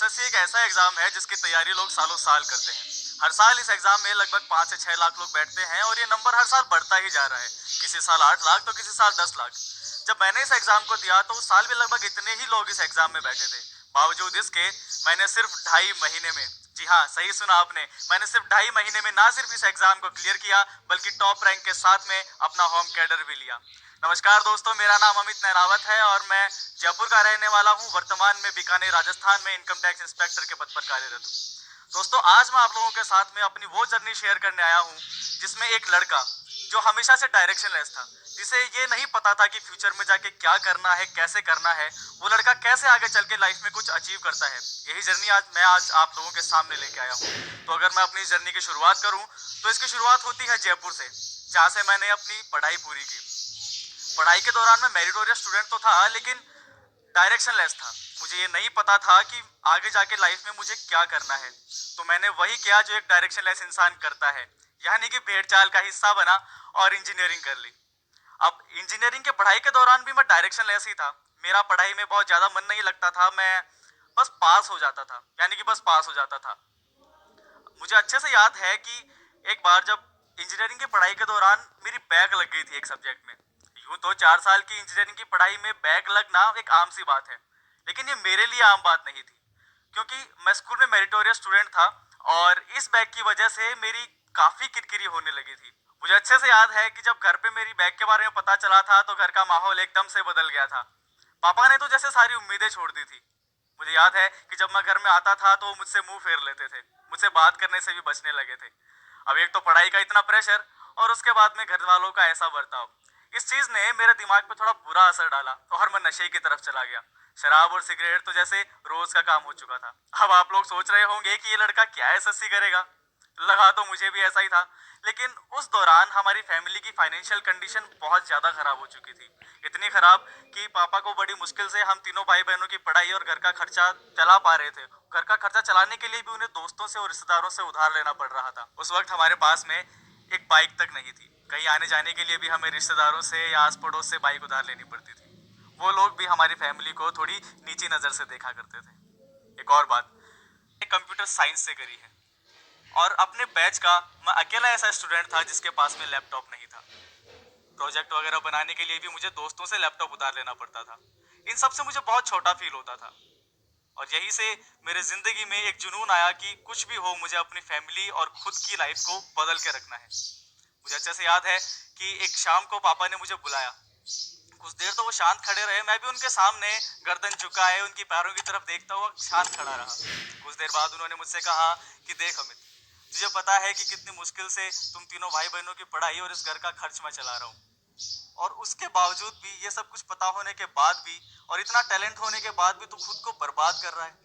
SSC एक ऐसा exam है जिसकी तैयारी लोग सालों साल करते हैं। हर साल इस एग्जाम में लगभग 5 से 6 लाख लोग बैठते हैं और ये नंबर हर साल बढ़ता ही जा रहा है। किसी साल 8 लाख तो किसी साल 10 लाख। जब मैंने इस एग्जाम को दिया तो उस साल भी लगभग इतने ही लोग इस एग्जाम में बैठे थे। बावजूद इसके मैंने सिर्फ 2.5 महीने में, जी हाँ सही सुना आपने, मैंने सिर्फ 2.5 महीने में ना सिर्फ इस एग्जाम को क्लियर किया बल्कि टॉप रैंक के साथ में अपना होम कैडर भी लिया। नमस्कार दोस्तों, मेरा नाम अमित नहरावत है और मैं जयपुर का रहने वाला हूँ। वर्तमान में बीकानेर राजस्थान में इनकम टैक्स इंस्पेक्टर के पद पर कार्यरत हूँ। दोस्तों, आज मैं आप लोगों के साथ में अपनी वो जर्नी शेयर करने आया हूँ जिसमें एक लड़का जो हमेशा से डायरेक्शनलेस था, जिसे ये नहीं पता था कि फ्यूचर में जाके क्या करना है, कैसे करना है, वो लड़का कैसे आगे चल के लाइफ में कुछ अचीव करता है। यही जर्नी आज आप लोगों के सामने लेके आया हूँ। तो अगर मैं अपनी जर्नी की शुरुआत करूँ तो इसकी शुरुआत होती है जयपुर से, जहाँ से मैंने अपनी पढ़ाई पूरी की। पढ़ाई के दौरान मैं मेरिटोरियस स्टूडेंट तो था लेकिन डायरेक्शनलेस था। मुझे ये नहीं पता था कि आगे जाके लाइफ में मुझे क्या करना है। तो मैंने वही किया जो एक डायरेक्शनलेस इंसान करता है, यानी कि भेड़ चाल का हिस्सा बना और इंजीनियरिंग कर ली। अब इंजीनियरिंग के पढ़ाई के दौरान भी मैं डायरेक्शनलेस ही था। मेरा पढ़ाई में बहुत ज्यादा मन नहीं लगता था, मैं बस पास हो जाता था, यानी कि बस पास हो जाता था। मुझे अच्छे से याद है कि एक बार जब इंजीनियरिंग की पढ़ाई के दौरान मेरी बैक लग गई थी एक सब्जेक्ट में। यूं तो 4 साल की इंजीनियरिंग की पढ़ाई में बैक लगना एक आम सी बात है, लेकिन ये मेरे लिए आम बात नहीं थी, क्योंकि मैं स्कूल में मेरिटोरियस स्टूडेंट था और इस बैक की वजह से मेरी काफी किरकिरी होने लगी थी। मुझे अच्छे से याद है कि जब घर पे मेरी बैक के बारे में पता चला था तो घर का माहौल एकदम से बदल गया था। पापा ने तो जैसे सारी उम्मीदें छोड़ दी थी। मुझे याद है कि जब मैं घर में आता था तो मुझसे मुंह फेर लेते थे, मुझसे बात करने से भी बचने लगे थे। अब एक तो पढ़ाई का इतना प्रेशर और उसके बाद में घर वालों का ऐसा बर्ताव, इस चीज ने मेरे दिमाग पे थोड़ा बुरा असर डाला और मैं नशे की तरफ चला गया। शराब और सिगरेट तो जैसे रोज का काम हो चुका था। अब आप लोग सोच रहे होंगे कि ये लड़का क्या एसएससी करेगा। लगा तो मुझे भी ऐसा ही था, लेकिन उस दौरान हमारी फैमिली की फाइनेंशियल कंडीशन बहुत ज्यादा खराब हो चुकी थी। इतनी खराब कि पापा को बड़ी मुश्किल से हम तीनों भाई बहनों की पढ़ाई और घर का खर्चा चला पा रहे थे। घर का खर्चा चलाने के लिए भी उन्हें दोस्तों से और रिश्तेदारों से उधार लेना पड़ रहा था। उस वक्त हमारे पास में एक बाइक तक नहीं थी। कहीं आने जाने के लिए भी हमें रिश्तेदारों से या आस पड़ोस से बाइक उधार लेनी पड़ती थी। वो लोग भी हमारी फैमिली को थोड़ी नीची नजर से देखा करते थे। एक और बात, कंप्यूटर साइंस से करी है और अपने बैच का मैं अकेला ऐसा स्टूडेंट था जिसके पास में लैपटॉप नहीं था। प्रोजेक्ट वगैरह बनाने के लिए भी मुझे दोस्तों से लैपटॉप उधार लेना पड़ता था। इन सब से मुझे बहुत छोटा फील होता था और यहीं से मेरे जिंदगी में एक जुनून आया कि कुछ भी हो मुझे अपनी फैमिली और खुद की लाइफ को बदल के रखना है। मुझे अच्छे से याद है कि एक शाम को पापा ने मुझे बुलाया। कुछ देर तो वो शांत खड़े रहे, मैं भी उनके सामने गर्दन झुकाए उनकी पैरों की तरफ देखता हुआ शांत खड़ा रहा। कुछ देर बाद उन्होंने मुझसे कहा कि देख अमित, तुझे पता है कि कितनी मुश्किल से तुम तीनों भाई बहनों की पढ़ाई और इस घर का खर्च मैं चला रहा हूँ, और उसके बावजूद भी, ये सब कुछ पता होने के बाद भी और इतना टैलेंट होने के बाद भी तू खुद को बर्बाद कर रहा है।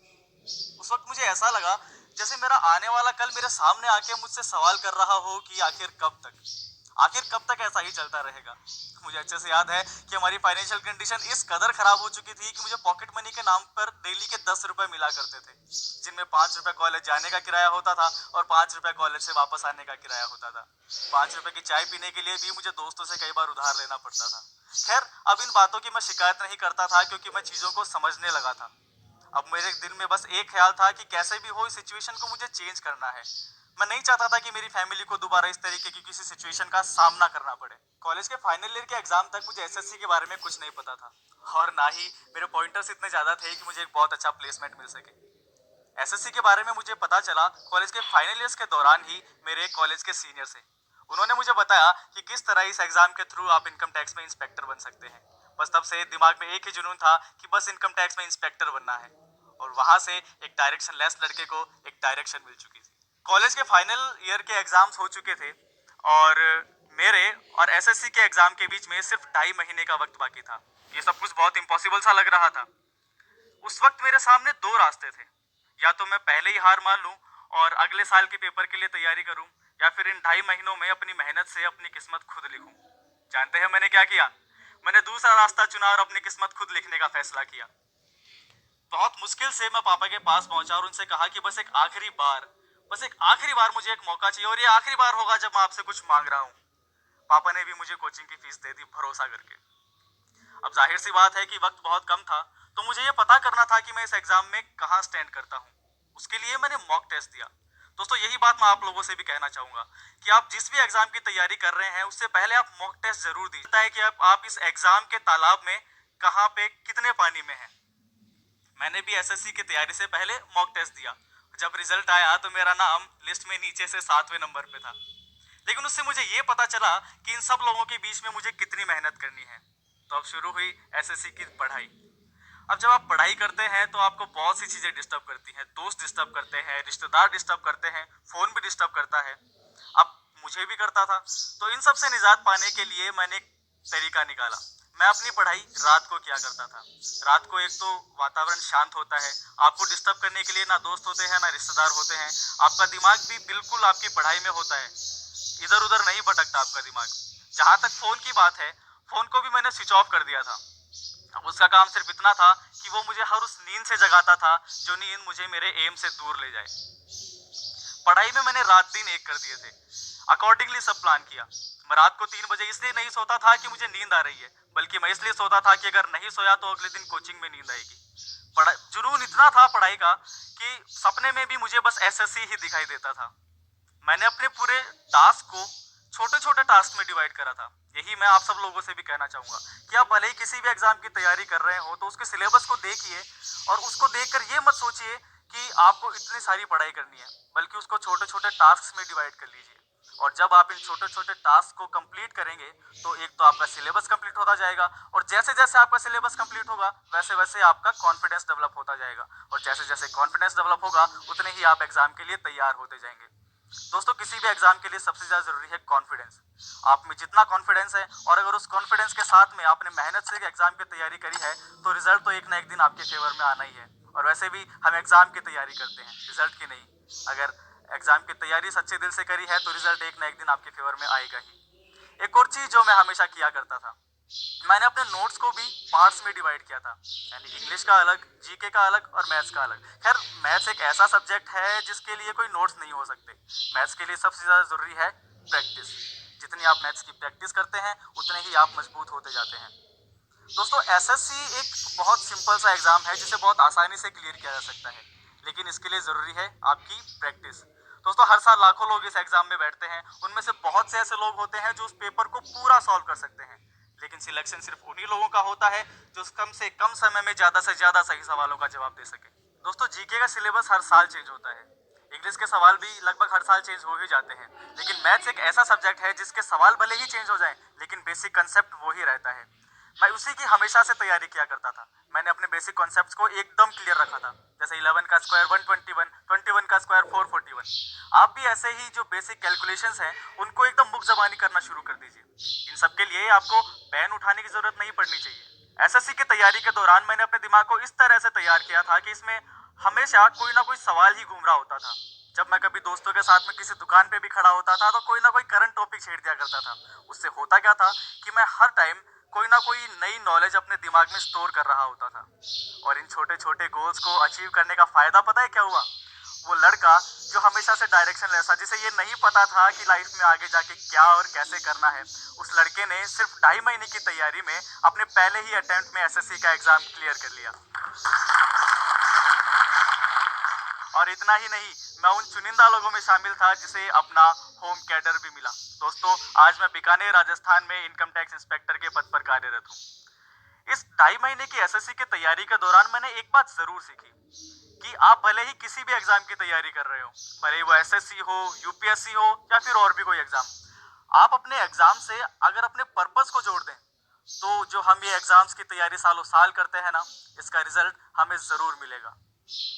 उस वक्त मुझे ऐसा लगा जैसे मेरा आने वाला कल मेरे सामने आके मुझसे सवाल कर रहा हो कि आखिर कब तक ऐसा ही चलता रहेगा। मुझे अच्छे से याद है कि हमारी फाइनेंशियल कंडीशन इस कदर खराब हो चुकी थी कि मुझे पॉकेट मनी के नाम पर डेली के 10 रुपए मिला करते थे, जिनमें 5 रुपए कॉलेज जाने का किराया होता था और 5 रुपए कॉलेज से वापस आने का किराया होता था। 5 रुपए की चाय पीने के लिए भी मुझे दोस्तों से कई बार उधार लेना पड़ता था। खैर, अब इन बातों की मैं शिकायत नहीं करता था क्योंकि मैं चीजों को समझने लगा था। अब मेरे दिल में बस एक ख्याल था कि कैसे भी हो इस सिचुएशन को मुझे चेंज करना है। मैं नहीं चाहता था कि मेरी फैमिली को दोबारा इस तरीके की किसी सिचुएशन का सामना करना पड़े। कॉलेज के फाइनल ईयर के एग्जाम तक मुझे एसएससी के बारे में कुछ नहीं पता था और ना ही मेरे पॉइंटर्स इतने ज्यादा थे कि मुझे एक बहुत अच्छा प्लेसमेंट मिल सके। एसएससी के बारे में मुझे पता चला कॉलेज के फाइनल ईयर्स के दौरान ही मेरे कॉलेज के सीनियर से। उन्होंने मुझे बताया कि किस तरह इस एग्जाम के थ्रू आप इनकम टैक्स में इंस्पेक्टर बन सकते हैं। बस तब से दिमाग में एक ही जुनून था कि बस इनकम टैक्स में इंस्पेक्टर बनना है, और वहां से एक डायरेक्शन लेस लड़के को एक डायरेक्शन मिल चुकी थी। कॉलेज के फाइनल ईयर के एग्जाम्स हो चुके थे और मेरे और एसएससी के एग्जाम के बीच में सिर्फ 2.5 महीने का वक्त बाकी था। ये सब कुछ बहुत इम्पॉसिबल सा लग रहा था। उस वक्त मेरे सामने दो रास्ते थे, या तो मैं पहले ही हार मान लूं और अगले साल के पेपर के लिए तैयारी करूं, या फिर इन 2.5 महीनों में अपनी मेहनत से अपनी किस्मत खुद लिखूं। जानते हैं मैंने क्या किया? मैंने दूसरा रास्ता चुना और अपनी किस्मत खुद लिखने का फैसला किया। बहुत मुश्किल से मैं पापा के पास पहुंचा और उनसे कहा कि बस एक आखिरी बार मुझे एक मौका चाहिए और ये आखिरी बार होगा जब मैं आपसे कुछ मांग रहा हूँ। पापा ने भी मुझे कोचिंग की फीस दे दी भरोसा करके। अब जाहिर सी बात है कि वक्त बहुत कम था, तो मुझे ये पता करना था कि मैं इस एग्जाम में कहाँ स्टैंड करता हूँ। उसके लिए मैंने मॉक टेस्ट दिया। दोस्तों यही बात मैं आप लोगों से भी कहना चाहूंगा कि आप जिस भी एग्जाम की तैयारी कर रहे हैं उससे पहले आप मॉक टेस्ट जरूर दीजिए, है कि आप इस एग्जाम के तालाब में कहाँ पे कितने पानी में हैं। मैंने भी एसएससी की तैयारी से पहले मॉक टेस्ट दिया। जब रिजल्ट आया तो मेरा नाम लिस्ट में नीचे से 7वें नंबर पे था, लेकिन उससे मुझे ये पता चला कि इन सब लोगों के बीच में मुझे कितनी मेहनत करनी है। तो अब शुरू हुई एसएससी की पढ़ाई। अब जब आप पढ़ाई करते हैं तो आपको बहुत सी चीजें डिस्टर्ब करती हैं, दोस्त डिस्टर्ब करते हैं, रिश्तेदार डिस्टर्ब करते हैं, फोन भी डिस्टर्ब करता है। अब मुझे भी करता था। तो इन सब से निजात पाने के लिए मैंने एक तरीका निकाला। मैं अपनी पढ़ाई रात को किया करता था। रात को एक तो वातावरण शांत होता है, आपको डिस्टर्ब करने के लिए ना दोस्त होते हैं ना रिश्तेदार होते हैं, आपका दिमाग भी बिल्कुल आपकी पढ़ाई में होता है, इधर उधर नहीं भटकता आपका दिमाग। जहां तक फोन की बात है, फोन को भी मैंने स्विच ऑफ कर दिया था। अब उसका काम सिर्फ इतना था कि वो मुझे हर उस नींद से जगाता था जो नींद मुझे मेरे एम से दूर ले जाए। पढ़ाई में मैंने रात दिन एक कर दिए थे, अकॉर्डिंगली सब प्लान किया। मैं रात को 3 बजे इसलिए नहीं सोता था कि मुझे नींद आ रही है, बल्कि मैं इसलिए सोता था कि अगर नहीं सोया तो अगले दिन कोचिंग में नींद आएगी। जुनून इतना था पढ़ाई का कि सपने में भी मुझे बस एसएससी ही दिखाई देता था। मैंने अपने पूरे टास्क को छोटे छोटे टास्क में डिवाइड करा था। यही मैं आप सब लोगों से भी कहना चाहूंगा कि आप भले ही किसी भी एग्जाम की तैयारी कर रहे हो तो उसके सिलेबस को देखिए और उसको देखकर ये मत सोचिए कि आपको इतनी सारी पढ़ाई करनी है, बल्कि उसको छोटे छोटे टास्क में डिवाइड कर लीजिए। और जब आप इन छोटे छोटे टास्क को कंप्लीट करेंगे तो एक तो आपका सिलेबस कंप्लीट होता जाएगा, और जैसे जैसे आपका सिलेबस कंप्लीट होगा वैसे वैसे आपका कॉन्फिडेंस डेवलप होता जाएगा, और जैसे जैसे कॉन्फिडेंस डेवलप होगा उतने ही आप एग्जाम के लिए तैयार होते जाएंगे। दोस्तों किसी भी एग्जाम के लिए सबसे ज्यादा जरूरी है कॉन्फिडेंस। आप में जितना कॉन्फिडेंस है और अगर उस कॉन्फिडेंस के साथ में आपने मेहनत से एग्जाम की तैयारी करी है तो रिजल्ट तो एक ना एक दिन आपके फेवर में आना ही है। और वैसे भी हम एग्जाम की तैयारी करते हैं, रिजल्ट की नहीं। अगर एग्जाम की तैयारी सच्चे दिल से करी है तो रिजल्ट एक ना एक दिन आपके फेवर में आएगा ही। एक और चीज जो मैं हमेशा किया करता था, मैंने अपने नोट्स को भी पार्ट्स में डिवाइड किया था, यानी इंग्लिश का अलग, जीके का अलग और मैथ्स का अलग। खैर मैथ्स एक ऐसा सब्जेक्ट है जिसके लिए कोई नोट्स नहीं हो सकते। मैथ्स के लिए सबसे ज्यादा जरूरी है प्रैक्टिस। जितनी आप मैथ्स की प्रैक्टिस करते हैं उतने ही आप मजबूत होते जाते हैं। दोस्तों एसएससी एक बहुत सिंपल सा एग्जाम है जिसे बहुत आसानी से क्लियर किया जा सकता है, लेकिन इसके लिए जरूरी है आपकी प्रैक्टिस। दोस्तों हर साल लाखों लोग इस एग्जाम में बैठते हैं, उनमें से बहुत से ऐसे लोग होते हैं जो उस पेपर को पूरा सॉल्व कर सकते हैं, लेकिन सिलेक्शन सिर्फ उन्हीं लोगों का होता है जो कम से कम समय में ज्यादा से ज्यादा सही सवालों का जवाब दे सके। दोस्तों जीके का सिलेबस हर साल चेंज होता है, इंग्लिश के सवाल भी लगभग हर साल चेंज हो ही जाते हैं, लेकिन मैथ्स एक ऐसा सब्जेक्ट है जिसके सवाल भले ही चेंज हो जाएं लेकिन बेसिक कंसेप्ट वो ही रहता है। मैं उसी की हमेशा से तैयारी किया करता था। मैंने अपने बेसिक कॉन्सेप्ट्स को एकदम क्लियर रखा था, जैसे 11 का स्क्वायर 121, 21 का स्क्वायर 441। आप भी ऐसे ही जो बेसिक कैलकुलेशंस हैं उनको एकदम मुख जबानी करना शुरू कर दीजिए। इन सब के लिए आपको पेन उठाने की जरूरत नहीं पड़नी चाहिए। एसएससी की तैयारी के दौरान मैंने अपने दिमाग को इस तरह से तैयार किया था कि इसमें हमेशा कोई ना कोई सवाल ही घूम रहा होता था। जब मैं कभी दोस्तों के साथ में किसी दुकान पे भी खड़ा होता था तो कोई ना कोई करंट टॉपिक छेड़ दिया करता था। उससे होता क्या था कि मैं हर टाइम कोई ना कोई नई नॉलेज अपने दिमाग में स्टोर कर रहा होता था। और इन छोटे छोटे गोल्स को अचीव करने का फायदा पता है क्या हुआ? वो लड़का जो हमेशा से डायरेक्शन लेस था, जिसे ये नहीं पता था कि लाइफ में आगे जाके क्या और कैसे करना है, उस लड़के ने सिर्फ 2.5 महीने की तैयारी में अपने पहले ही अटेम्प्ट में एसएससी का एग्जाम क्लियर कर लिया। और इतना ही नहीं, मैं उन चुनिंदा लोगों में शामिल था जिसे अपना होम कैडर भी मिला। दोस्तों आज मैं बीकानेर राजस्थान में इनकम टैक्स इंस्पेक्टर के पद पर कार्यरत हूँ। इस 2.5 महीने की एसएससी की तैयारी के दौरान मैंने एक बात जरूर सीखी कि आप भले ही किसी भी एग्जाम की तैयारी कर रहे हो, भले ही वो एसएससी हो, यूपीएससी हो या फिर और भी कोई एग्जाम, आप अपने एग्जाम से अगर अपने पर्पस को जोड़ दें तो जो हम ये एग्जाम्स की तैयारी सालों साल करते हैं ना, इसका रिजल्ट हमें जरूर मिलेगा।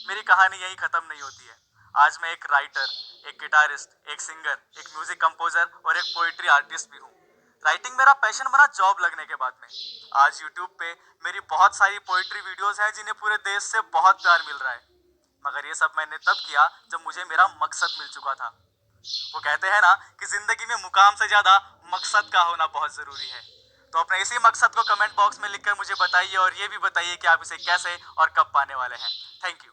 मेरी कहानी यही खत्म नहीं होती है। आज मैं एक राइटर, एक गिटारिस्ट, एक सिंगर, एक म्यूजिक कंपोजर और एक पोइट्री आर्टिस्ट भी हूँ। राइटिंग मेरा पैशन बना जॉब लगने के बाद में। आज यूट्यूब पे मेरी बहुत सारी पोइट्री वीडियोस हैं जिन्हें पूरे देश से बहुत प्यार मिल रहा है। मगर ये सब मैंने तब किया जब मुझे मेरा मकसद मिल चुका था। वो कहते हैं ना कि जिंदगी में मुकाम से ज्यादा मकसद का होना बहुत जरूरी है। तो अपने इसी मकसद को कमेंट बॉक्स में लिखकर मुझे बताइए और ये भी बताइए कि आप इसे कैसे और कब पाने वाले हैं। Thank you.